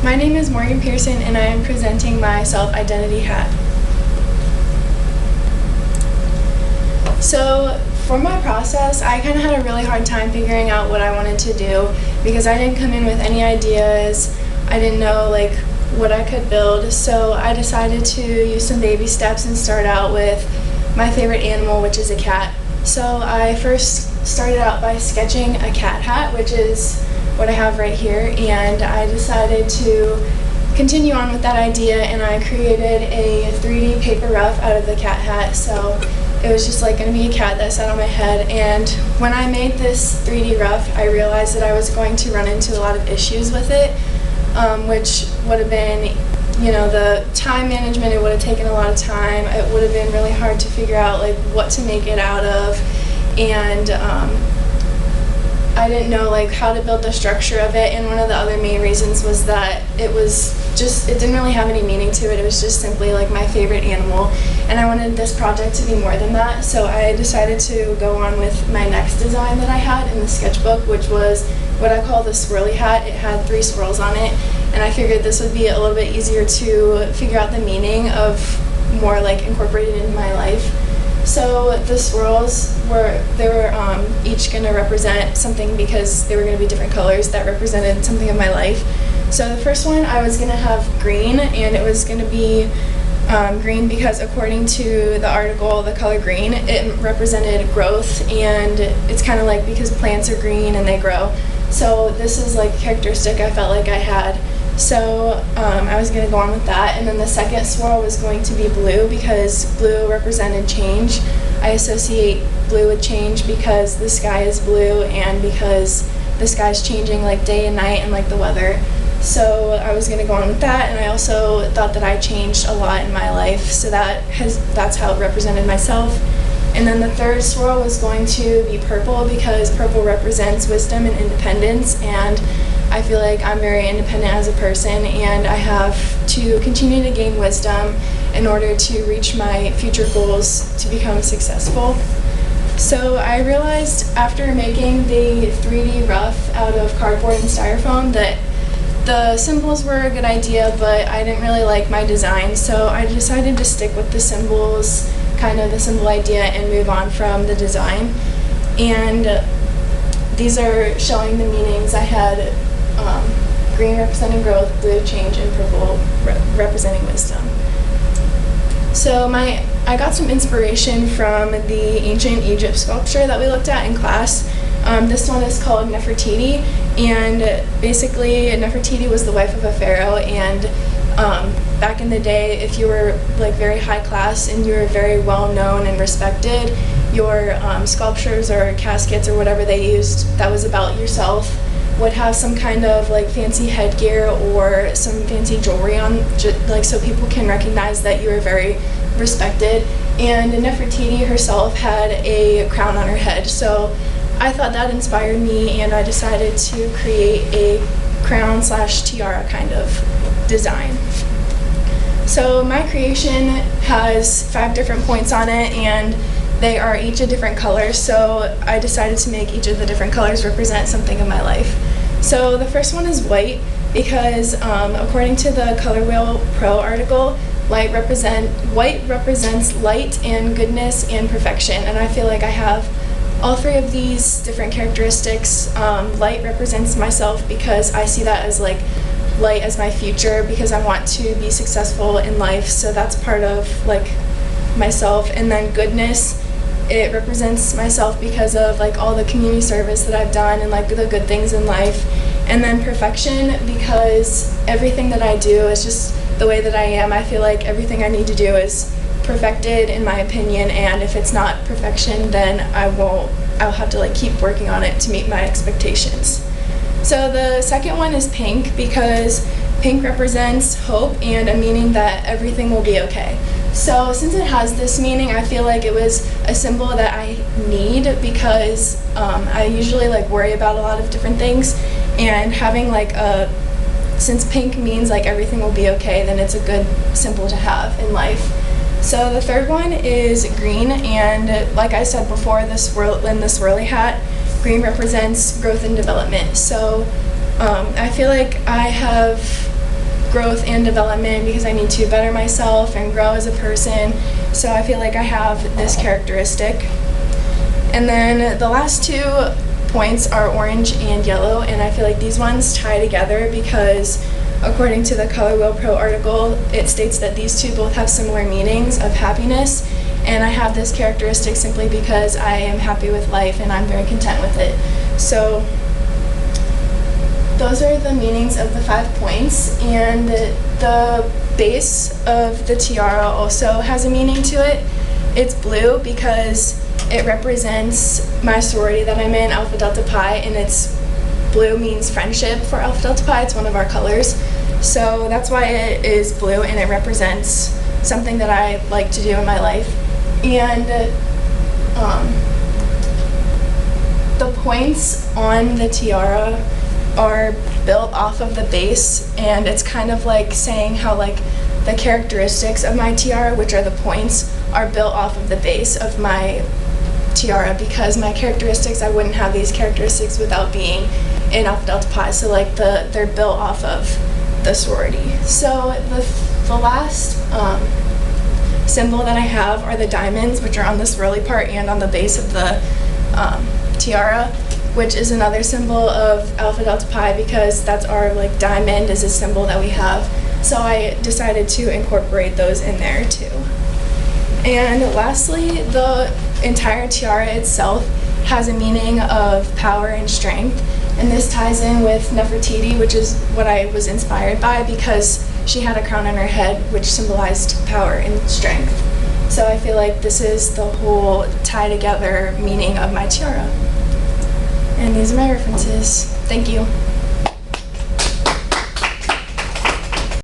My name is Morgan Pierson and I am presenting my self-identity hat. So for my process, I kind of had a really hard time figuring out what I wanted to do because I didn't come in with any ideas. I didn't know what I could build, so I decided to use some baby steps and start out with my favorite animal, which is a cat. So I first started out by sketching a cat hat, which is what I have right here, and I decided to continue on with that idea, and I created a 3D paper rough out of the cat hat. So it was just going to be a cat that sat on my head, and when I made this 3D rough, I realized that I was going to run into a lot of issues with it, which would have been, the time management. It would have taken a lot of time. It would have been really hard to figure out what to make it out of, and I didn't know how to build the structure of it. And one of the other main reasons was that it didn't really have any meaning to it. It was just simply my favorite animal, and I wanted this project to be more than that. So I decided to go on with my next design that I had in the sketchbook, which was what I call the swirly hat. It had 3 swirls on it, and I figured this would be a little bit easier to figure out the meaning of, more incorporated into my life. So the swirls were each going to represent something, because they were going to be different colors that represented something of my life. So the first one, I was going to have green, and it was going to be green because, according to the article, the color green, it represented growth, and it's kind of because plants are green and they grow. So this is a characteristic I felt like I had. So I was going to go on with that. And then the second swirl was going to be blue because blue represented change. I associate blue with change because the sky is blue and because the sky is changing day and night and the weather. So I was going to go on with that, and I also thought that I changed a lot in my life, so that's how it represented myself. And then the third swirl was going to be purple because purple represents wisdom and independence, and I feel like I'm very independent as a person, and I have to continue to gain wisdom in order to reach my future goals to become successful. So I realized after making the 3D rough out of cardboard and styrofoam that the symbols were a good idea, but I didn't really like my design, so I decided to stick with the symbols, kind of the symbol idea, and move on from the design. And these are showing the meanings. I had green representing growth, blue change, and purple representing wisdom. So I got some inspiration from the ancient Egypt sculpture that we looked at in class. This one is called Nefertiti, and basically Nefertiti was the wife of a pharaoh, and back in the day, if you were very high class and you were very well known and respected, your sculptures or caskets or whatever they used that was about yourself would have some kind of fancy headgear or some fancy jewelry on, so people can recognize that you were very respected. And Nefertiti herself had a crown on her head, so I thought that inspired me, and I decided to create a crown/tiara kind of design. So my creation has 5 different points on it, and they are each a different color, so I decided to make each of the different colors represent something in my life. So the first one is white because according to the Color Wheel Pro article, white represents light and goodness and perfection, and I feel like I have all 3 of these different characteristics. Light represents myself because I see that as light as my future, because I want to be successful in life, so that's part of myself. And then goodness, it represents myself because of all the community service that I've done and the good things in life. And then perfection, because everything that I do is just the way that I am. I feel like everything I need to do is perfected in my opinion, and if it's not perfection, then I'll have to keep working on it to meet my expectations. So the second one is pink because pink represents hope and a meaning that everything will be okay. So since it has this meaning, I feel like it was a symbol that I need because I usually worry about a lot of different things, and having since pink means everything will be okay, then it's a good symbol to have in life. So the third one is green, and like I said before, in the swirly hat, green represents growth and development. So I feel like I have growth and development because I need to better myself and grow as a person. So I feel like I have this characteristic. And then the last 2 points are orange and yellow, and I feel like these ones tie together because according to the Color Wheel Pro article, it states that these 2 both have similar meanings of happiness, and I have this characteristic simply because I am happy with life and I'm very content with it. So those are the meanings of the 5 points, and the base of the tiara also has a meaning to it. It's blue because it represents my sorority that I'm in, Alpha Delta Pi, and it's blue means friendship for Alpha Delta Pi. It's one of our colors. So that's why it is blue, and it represents something that I like to do in my life. And the points on the tiara are built off of the base, and it's kind of like saying how like the characteristics of my tiara, which are the points, are built off of the base of my tiara, because my characteristics, I wouldn't have these characteristics without being in Alpha Delta Pi. So like they're built off of the sorority. So the last symbol that I have are the diamonds, which are on the swirly part and on the base of the tiara, which is another symbol of Alpha Delta Pi because that's our like diamond is a symbol that we have. So I decided to incorporate those in there too. And lastly, the entire tiara itself has a meaning of power and strength, and this ties in with Nefertiti, which is what I was inspired by because she had a crown on her head which symbolized power and strength. So I feel like this is the whole tie together meaning of my tiara. And these are my references. Thank you.